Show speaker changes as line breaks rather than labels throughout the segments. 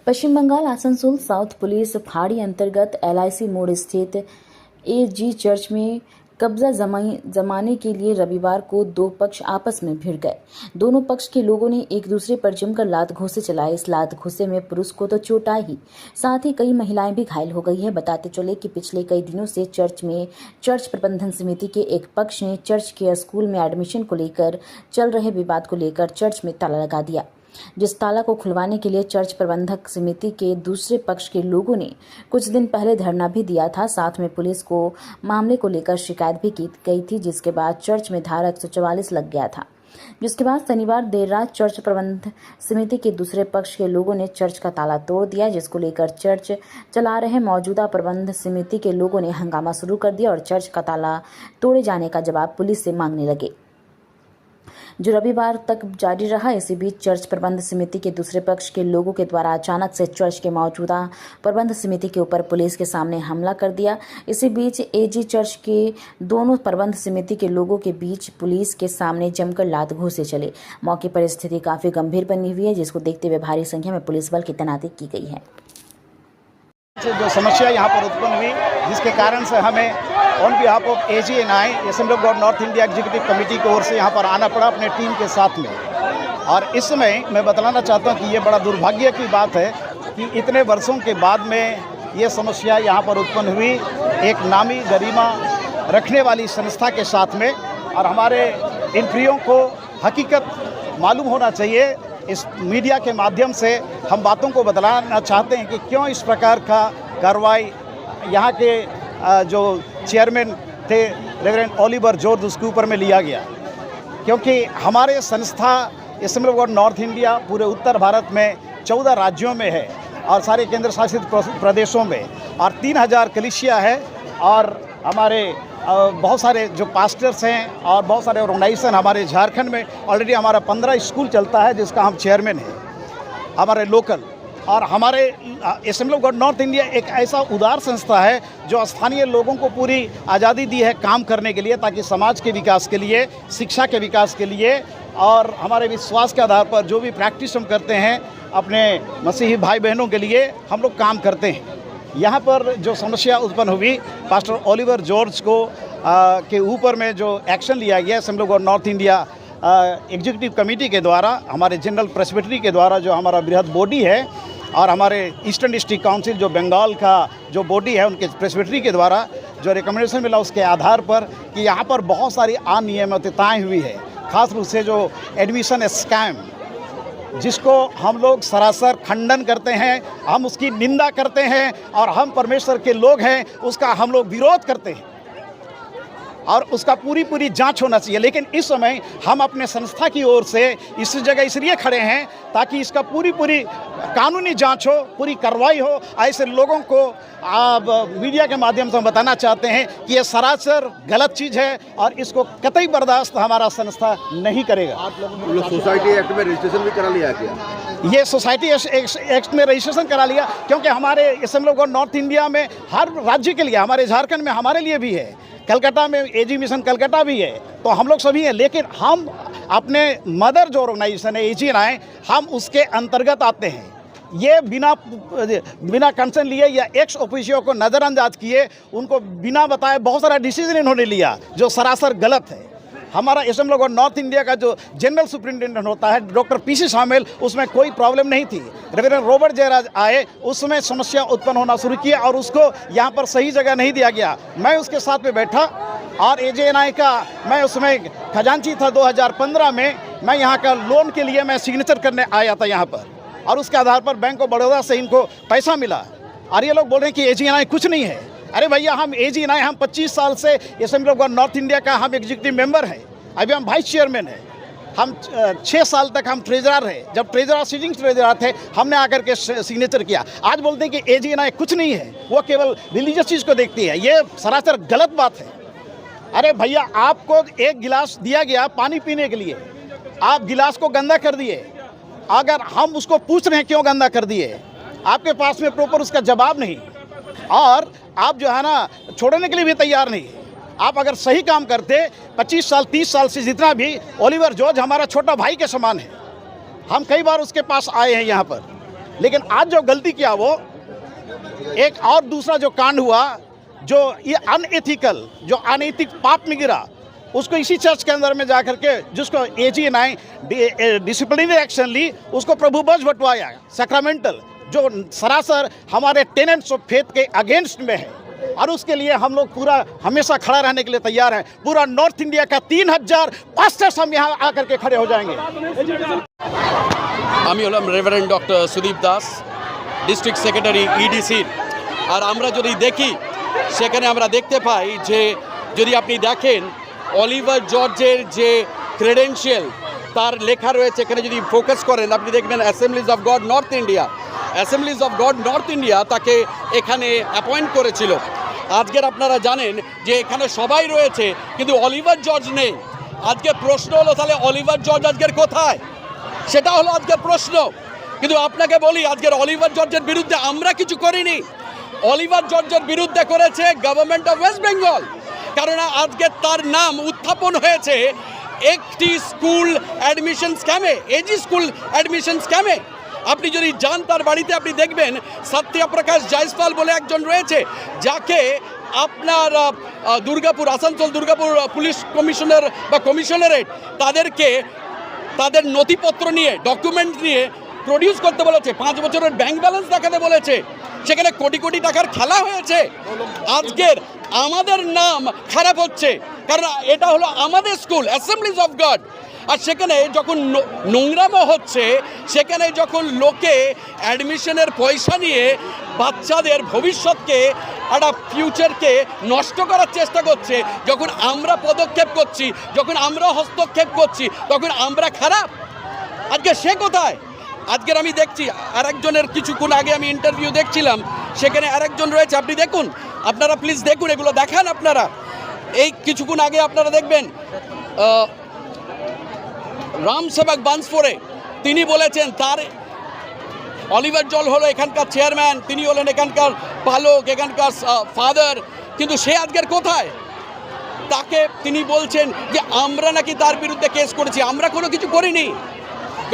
पश्चिम Bengal Asansol south police फाड़ी अंतर्गत LIC मोड़ स्थित AG चर्च में कब्जा जमाने के लिए रविवार को दो पक्ष आपस में भिड़ गए। दोनों पक्ष के लोगों ने एक दूसरे पर जमकर लात घूंसे चलाए। इस लात घूंसे में पुरुष को तो चोट आई ही, साथ ही कई महिलाएं भी घायल हो गई है। बताते चले कि पिछले कई दिनों से चर्च प्रबंधन समिति के एक पक्ष ने चर्च के स्कूल में एडमिशन को लेकर चल रहे विवाद को लेकर चर्च में ताला लगा दिया, जिस ताला को खुलवाने के लिए चर्च प्रबंधक समिति के दूसरे पक्ष के लोगों ने कुछ दिन पहले धरना भी दिया था। साथ में पुलिस को मामले को लेकर शिकायत भी की गई थी, जिसके बाद चर्च में धारा 144 लग गया था। जिसके बाद शनिवार देर रात चर्च प्रबंधक समिति के दूसरे पक्ष के लोगों ने चर्च का ताला तोड़ दिया, जिसको लेकर चर्च चला रहे मौजूदा प्रबंध समिति के लोगों ने हंगामा शुरू कर दिया और चर्च का ताला तोड़े जाने का जवाब पुलिस से मांगने लगे, जो रविवार तक जारी रहा। इसी बीच चर्च प्रबंध समिति के दूसरे पक्ष के लोगों के द्वारा अचानक से चर्च के मौजूदा प्रबंध समिति के ऊपर पुलिस के सामने हमला कर दिया। इसी बीच AG चर्च के दोनों प्रबंध समिति के लोगों के बीच पुलिस के सामने जमकर लात घूंसे चले। मौके पर स्थिति काफी गंभीर बनी हुई है, जिसको देखते हुए भारी संख्या में पुलिस बल की तैनाती की गई है।
जो समस्या यहाँ पर उत्पन्न हुई, जिसके कारण से हमें on behalf of AGNI assembly of God north India executive committee की ओर से यहाँ पर आना पड़ा अपने टीम के साथ में। और इस समय मैं बतलाना चाहता हूँ कि ये बड़ा दुर्भाग्य की बात है कि इतने वर्षों के बाद में ये समस्या यहाँ पर उत्पन्न हुई एक नामी गरिमा रखने वाली संस्था के साथ में। और हमारे इन प्रियों को हकीकत मालूम होना चाहिए। इस मीडिया के माध्यम से हम बातों को बतलाना चाहते हैं कि क्यों इस प्रकार का कार्रवाई यहाँ के जो चेयरमैन थे रेवरेंड ओलिवर जॉर्ज उसके ऊपर में लिया गया, क्योंकि हमारे संस्था assembly of God north India पूरे उत्तर भारत में 14 राज्यों में है और सारे केंद्र शासित प्रदेशों में, और 3000 कलीसिया है। और हमारे बहुत सारे जो पास्टर्स हैं और बहुत सारे ऑर्गेनाइजेशन हमारे झारखंड में ऑलरेडी हमारा 15 स्कूल चलता है, जिसका हम चेयरमैन हैं हमारे लोकल। और हमारे assembly of God north India एक ऐसा उदार संस्था है जो स्थानीय लोगों को पूरी आज़ादी दी है काम करने के लिए, ताकि समाज के विकास के लिए, शिक्षा के विकास के लिए और हमारे विश्वास के आधार पर जो भी प्रैक्टिस हम करते हैं अपने मसीही भाई बहनों के लिए हम लोग काम करते हैं। यहाँ पर जो समस्या उत्पन्न हुई, पास्टर ओलिवर जॉर्ज को के ऊपर में जो एक्शन लिया गया assembly of God north India executive committee के द्वारा, हमारे जनरल प्रेस्बिटरी के द्वारा जो हमारा बृहद बॉडी है, और हमारे ईस्टर्न डिस्ट्रिक्ट काउंसिल जो बंगाल का जो बॉडी है उनके प्रेस्बिटरी के द्वारा जो रिकमेंडेशन मिला, उसके आधार पर कि यहाँ पर बहुत सारी अनियमितताएँ हुई है, खास रूप से जो एडमिशन स्कैम, जिसको हम लोग सरासर खंडन करते हैं, हम उसकी निंदा करते हैं और हम परमेश्वर के लोग हैं, उसका हम लोग विरोध करते हैं और उसका पूरी जांच होना चाहिए। लेकिन इस समय हम अपने संस्था की ओर से इस जगह इसलिए खड़े हैं ताकि इसका पूरी कानूनी जांच हो, पूरी कार्रवाई हो। ऐसे लोगों को मीडिया के माध्यम से हम बताना चाहते हैं कि ये सरासर गलत चीज़ है और इसको कतई बर्दाश्त हमारा संस्था नहीं करेगा।
आप लोग सोसाइटी एक्ट में रजिस्ट्रेशन भी करा लिया क्या?
ये सोसाइटी एक्ट में रजिस्ट्रेशन करा लिया, क्योंकि हमारे assembly of God north India में हर राज्य के लिए, हमारे झारखंड में हमारे लिए भी है, कलकत्ता में AG मिशन कलकत्ता भी है, तो हम लोग सभी हैं। लेकिन हम अपने मदर जो ऑर्गेनाइजेशन है AGNI, हम उसके अंतर्गत आते हैं। ये बिना कंसर्न लिए या एक्स ऑफिशियो को नज़रअंदाज किए, उनको बिना बताए बहुत सारा डिसीजन इन्होंने लिया जो सरासर गलत है। हमारा assembly of God north India का जो जनरल सुपरिटेंडेंट होता है डॉक्टर PC शामिल, उसमें कोई प्रॉब्लम नहीं थी। रेवरेंड रॉबर्ट जयराज आए, उसमें समस्या उत्पन्न होना शुरू किया और उसको यहाँ पर सही जगह नहीं दिया गया। मैं उसके साथ में बैठा और AGNI का मैं उसमें खजांची था। 2015 में मैं यहाँ का लोन के लिए मैं सिग्नेचर करने आया था यहाँ पर, और उसके आधार पर बैंक ऑफ बड़ौदा से इनको पैसा मिला। और ये लोग बोल रहे हैं कि AGNI कुछ नहीं है। अरे भैया, हम AGNI हम 25 साल से assembly of God north India का हम एग्जीक्यूटिव मेंबर हैं, अभी हम वाइस चेयरमैन हैं। हम 6 साल तक हम ट्रेजरर रहे, जब ट्रेजरर सिटिंग ट्रेजरर थे हमने आकर के सिग्नेचर किया। आज बोलते हैं कि AGNI कुछ नहीं है, वो केवल रिलीजियस चीज़ को देखती है। ये सरासर गलत बात है। अरे भैया, आपको एक गिलास दिया गया पानी पीने के लिए, आप गिलास को गंदा कर दिए। अगर हम उसको पूछ रहे हैं क्यों गंदा कर दिए, आपके पास में प्रॉपर उसका जवाब नहीं, और आप जो है ना छोड़ने के लिए भी तैयार नहीं। आप अगर सही काम करते 25 साल 30 साल से जितना भी, ओलिवर जॉर्ज हमारा छोटा भाई के समान है। हम कई बार उसके पास आए हैं यहाँ पर, लेकिन आज जो गलती किया वो एक और दूसरा जो कांड हुआ, जो ये अनएथिकल, जो अनैतिक पाप में गिरा, उसको इसी चर्च के अंदर में जाकर के जिसको एजी नाई डिसिप्लिनरी एक्शन ली, उसको प्रभु बज बटवाया सैक्रामेंटल, जो सरासर हमारे टेनेंट्स ऑफ फेथ के अगेंस्ट में है। और उसके लिए हम लोग पूरा हमेशा खड़ा रहने के लिए तैयार हैं। पूरा नॉर्थ इंडिया का 3000 पास्टर्स हम यहाँ आकर के खड़े हो जाएंगे।
আমি হলাম reverend doctor Sudip Das, district secretary EDC. আর আমরা যদি দেখি সেখানে আমরা দেখতে পাই যে যদি আপনি দেখেন অলিভার জর্জের যে ক্রেডেনশিয়াল তার লেখা রয়েছে, এখানে যদি ফোকাস করেন আপনি দেখবেন Assembly's of god north India. Assembly's of god north India তাকে এখানে অ্যাপয়েন্ট করেছিল। আজকের আপনারা জানেন যে এখানে সবাই রয়েছে কিন্তু অলিভার জর্জ নেই। আজকে প্রশ্ন হলো তাহলে অলিভার জর্জ আজকের কোথায়, সেটা হলো আজকের প্রশ্ন। কিন্তু আপনাকে বলি আজকের অলিভার জর্জের বিরুদ্ধে আমরা কিছু করিনি, অলিভার জর্জের বিরুদ্ধে করেছে গভর্নমেন্ট অফ ওয়েস্ট বেঙ্গল। কারণ আজকে তার নাম উত্থাপন হয়েছে একটি স্কুল অ্যাডমিশন স্ক্যামে, এজি স্কুল অ্যাডমিশন স্ক্যামে। আপনি যদি যান তার বাড়িতে আপনি দেখবেন সত্যপ্রকাশ জয়সওয়াল বলে একজন রয়েছে, যাকে আপনার দুর্গাপুর, আসানসোল দুর্গাপুর পুলিশ কমিশনার বা কমিশনারেট তাদেরকে তাদের নথিপত্র নিয়ে, ডকুমেন্ট নিয়ে প্রডিউস করতে বলেছে, 5 বছরের ব্যাংক ব্যালেন্স দেখাতে বলেছে। সেখানে কোটি কোটি টাকার খেলা হয়েছে। আজকের আমাদের নাম খারাপ হচ্ছে কারণ এটা হলো আমাদের স্কুল অ্যাসেম্বলিজ অফ গড। আর সেখানে যখন নোংরামো হচ্ছে, সেখানে যখন লোকে অ্যাডমিশনের পয়সা নিয়ে বাচ্চাদের ভবিষ্যৎকে, একটা ফিউচারকে নষ্ট করার চেষ্টা করছে, যখন আমরা পদক্ষেপ করছি, যখন আমরা হস্তক্ষেপ করছি, তখন আমরা খারাপ। আজকে সে কোথায়? আজকের আমি দেখছি আরেকজনের কিছুক্ষণ আগে আমি ইন্টারভিউ দেখছিলাম, সেখানে আরেকজন রয়েছে, আপনি দেখুন, আপনারা প্লিজ দেখুন, এগুলো দেখান আপনারা। এই কিছুক্ষণ আগে আপনারা দেখবেন রামসেবক বান্সফোরে তিনি বলেছেন তার অলিভার জল হলো এখানকার চেয়ারম্যান, তিনি হলেন এখানকার পালক, এখানকার ফাদার, কিন্তু সে আজকের কোথায়? তাকে তিনি বলছেন যে আমরা নাকি তার বিরুদ্ধে কেস করেছি। আমরা কোনো কিছু করিনি,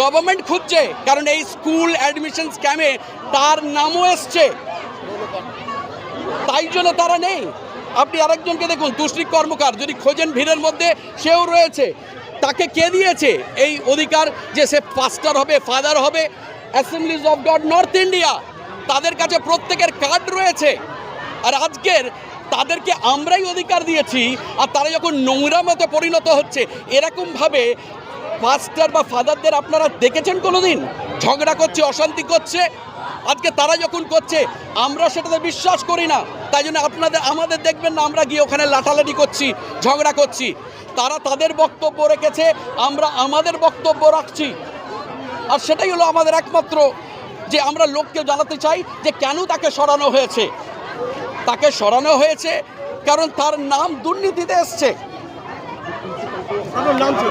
গভর্নমেন্ট খুঁজছে, কারণ এই স্কুল অ্যাডমিশন স্ক্যামে তার নামও এসছে, তাই জন্য তারা নেই। আপনি আরেকজনকে দেখুন, তুষ্টিক কর্মকার, যদি খোঁজেন ভিড়ের মধ্যে সেও রয়েছে। তাকে কে দিয়েছে এই অধিকার যে সে পাস্টার হবে, ফাদার হবে? Assembly's of god north India, তাদের কাছে প্রত্যেকের কার্ড রয়েছে। আর আজকের তাদেরকে আমরাই অধিকার দিয়েছি, আর তারা যখন নোংরা মতে পরিণত হচ্ছে, এরকমভাবে পাস্টার বা ফাদারদের আপনারা দেখেছেন কোনোদিন ঝগড়া করছে, অশান্তি করছে? আজকে তারা যখন করছে আমরা সেটাতে বিশ্বাস করি না, তাই জন্য আমাদের দেখবেন না আমরা গিয়ে ওখানে লাঠালাঠি করছি, ঝগড়া করছি। তারা তাদের বক্তব্য রেখেছে, আমরা আমাদের বক্তব্য রাখছি। আর সেটাই হলো আমাদের একমাত্র যে আমরা লোককে জানাতে চাই যে কেন তাকে সরানো হয়েছে। তাকে সরানো হয়েছে কারণ তার নাম দুর্নীতিতে এসছে।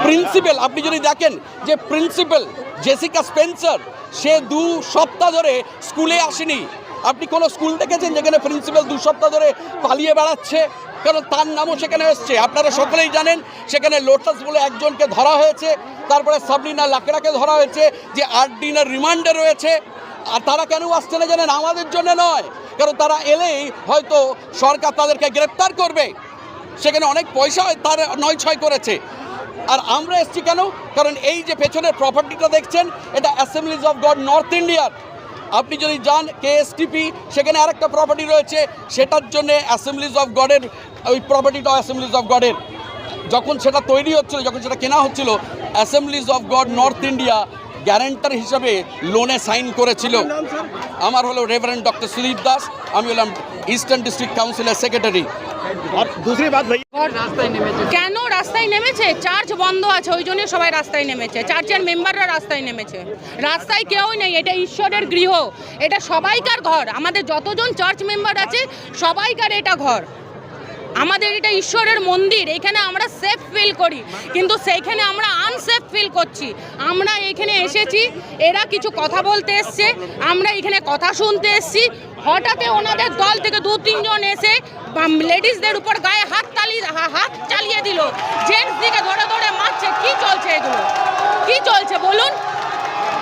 প্রিন্সিপাল, আপনি যদি দেখেন যে প্রিন্সিপাল জেসিকা স্পেন্সার, সে 2 সপ্তাহ ধরে স্কুলে আসেনি। আপনি কোনো স্কুল দেখেছেন যেখানে প্রিন্সিপাল 2 সপ্তাহ ধরে পালিয়ে বেড়াচ্ছে? কারণ তার নামও সেখানে এসছে। আপনারা সকলেই জানেন সেখানে লোটাস বলে একজনকে ধরা হয়েছে, তারপরে সাবরিনা লাকড়াকে ধরা হয়েছে, যে 8 দিনের রিমান্ডে রয়েছে। আর তারা কেন আসছে না জানেন? আমাদের জন্য নয়, কারণ তারা এলেই হয়তো সরকার তাদেরকে গ্রেপ্তার করবে, সেখানে অনেক পয়সা তার নয়-ছয় করেছে। আর আমরা এসছি কেন? কারণ এই যে পেছনের প্রপার্টিটা দেখছেন, এটা অ্যাসেম্বলিজ অফ গড নর্থ ইন্ডিয়ার। আপনি যদি যান কেএসটিপি, সেখানে আরেকটা প্রপার্টি রয়েছে, সেটার জন্যে অ্যাসেম্বলিজ অফ গডের ওই প্রপার্টিটা অ্যাসেম্বলিজ অফ গডের। যখন সেটা তৈরি হচ্ছিল, যখন সেটা কেনা হচ্ছিল, Assembly's of god north India guarantor হিসাবে লোনে সাইন করেছিল। আমার হলো রেভারেন্ড ডক্টর সুদীপ দাস, আমি হলাম ইস্টার্ন ডিস্ট্রিক্ট কাউন্সিলের সেক্রেটারি।
और दूसरी बात भैया,
কেন রাস্তায় নেমেছে? চার্চ বন্ধ আছে, ওই জন্য সবাই রাস্তায় নেমেছে। চার্চের মেম্বাররা রাস্তায় নেমেছে। রাস্তায় কেউ নেই, এটা ঈশ্বরের গৃহ, এটা সবাইকার ঘর। আমাদের যতজন চার্চ মেম্বার আছে সবাইকার এটা ঘর। আমাদের এটা ঈশ্বরের মন্দির, এখানে আমরা সেফ ফিল করি, কিন্তু সেইখানে আমরা আনসেফ ফিল করছি। আমরা এখানে এসেছি, এরা কিছু কথা বলতে এসছে, আমরা এখানে কথা শুনতে এসছি। হঠাৎ ওনাদের দল থেকে 2-3 জন এসে লেডিসদের উপর গায়ে হাত চালিয়ে দিল, জেন্টস দিকে ধরে ধরে মারছে। কি চলছে এগুলো? কি চলছে বলুন?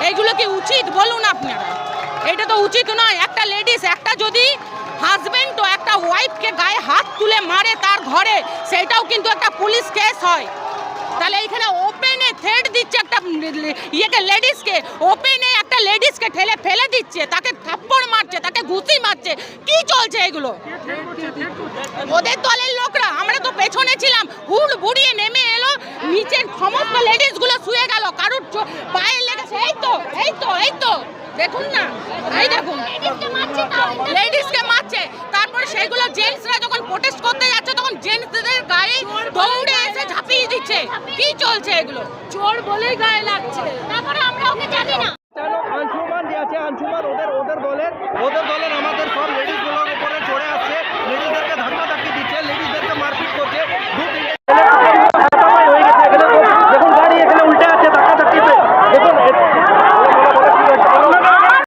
এগুলো কি উচিত? বলুন আপনারা, এটা তো উচিত নয়। একটা লেডিস, একটা যদি হাজবেন্ড তো একটা ওয়াইফকে গায়ে হাত তুলে মারে তার ঘরে, সেটাও কিন্তু একটা পুলিশ কেস হয়। তাহলে এইখানে ওপেনে থ্রেট দিচ্ছে একটা ইয়েকে, লেডিসকে ওপেনে একটা লেডিসকে ঠেলে ফেলে দিচ্ছে, তাকে থাপ্পড় মারছে, তাকে ঘুষি মারছে। কি চলছে এগুলো? ওদের দলের লোকরা, আমরা তো পেছনে ছিলাম, হুড় বুড়িয়ে নেমে এলো, নিচের সমস্ত লেডিসগুলো শুয়ে গেল, কারুর পায়ে লেগেছে। এই তো এই তো এই তো দেখুন না, এই দেখুন লেডিসকে মারছে। তারপর সেগুলো জেন্টসরা যখন প্রোটেস্ট করতে যাচ্ছে তখন জেন্টসদের গায়ে দৌড়ে এসে ঝাঁপিয়ে দিচ্ছে। কি চলছে এগুলো? চোর বলেই গায়ে লাগছে, তারপরে আমরা ওকে জানি না।
আঞ্চুমান যে আছে, আঞ্চুমান ওদের দলের আমাদের সব লেডিসগুলোর উপরে চড়ে আসছে, লেডিসদেরকে ধাক্কা ধাক্কি দিচ্ছে, লেডিসদেরকে মারপিট করছে।